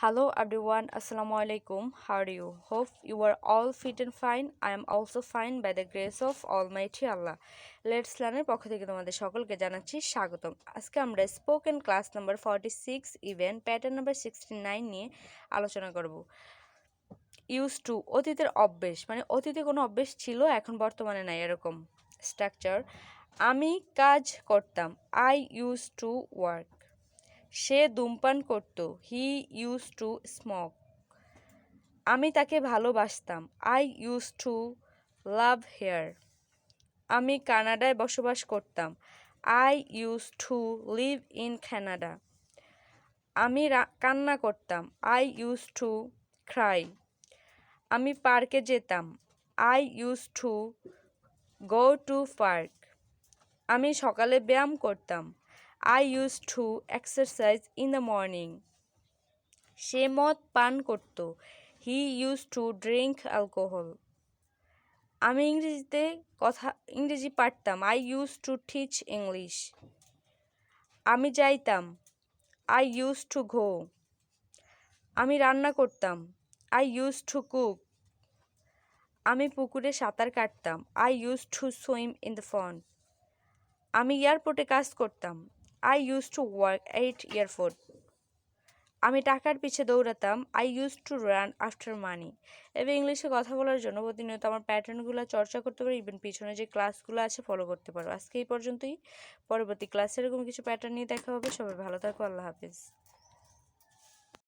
Hello everyone, Assalamu alaikum. How are you? Hope you are all fit and fine. I am also fine by the grace of Almighty Allah. Let's learn এর পক্ষ থেকে তোমাদের সকলকে জানাচ্ছি স্বাগতম। আজকে আমরা spoken class number 46 even pattern number 69 নিয়ে আলোচনা করব। ইউজ টু অতীতের অভ্যেস মানে অতীতে কোনো অভ্যেস ছিল এখন বর্তমানে নাই এরকম স্ট্রাকচার। আমি কাজ করতাম, আই ইউজ টু ওয়ার্ক। সে ধূমপান করত, হি ইউজ টু স্মোক। আমি তাকে ভালোবাসতাম, I use to love her. আমি কানাডায় বসবাস করতাম, I use to live in Canada. আমি কান্না করতাম, আই ইউজ টু ক্রাই। আমি পার্কে যেতাম, I use to go to park. আমি সকালে ব্যায়াম করতাম, I used to exercise in the morning. সে মদ পান করত, he used to drink alcohol. আমি ইংরেজি পারতাম, I used to teach English. আমি যাইতাম, I used to go. আমি রান্না করতাম, I used to cook. আমি পুকুরে সাঁতার কাটতাম, I used to swim in the pond. আমি এয়ারপোর্টে কাজ করতাম, I used to work at airport. আমি টাকার পিছে দৌড়াতাম, I use to run after money. এবার ইংলিশে কথা বলার জন্য প্রতিনিয়ত আমার প্যাটার্নগুলো চর্চা করতে পারো, ইভেন পিছনে যে ক্লাসগুলো আছে ফলো করতে পারো। আজকে এই পর্যন্তই, পরবর্তী ক্লাসে এরকম কিছু প্যাটার্ন নিয়ে দেখা হবে। সবাই ভালো থাকো, আল্লাহ হাফিজ।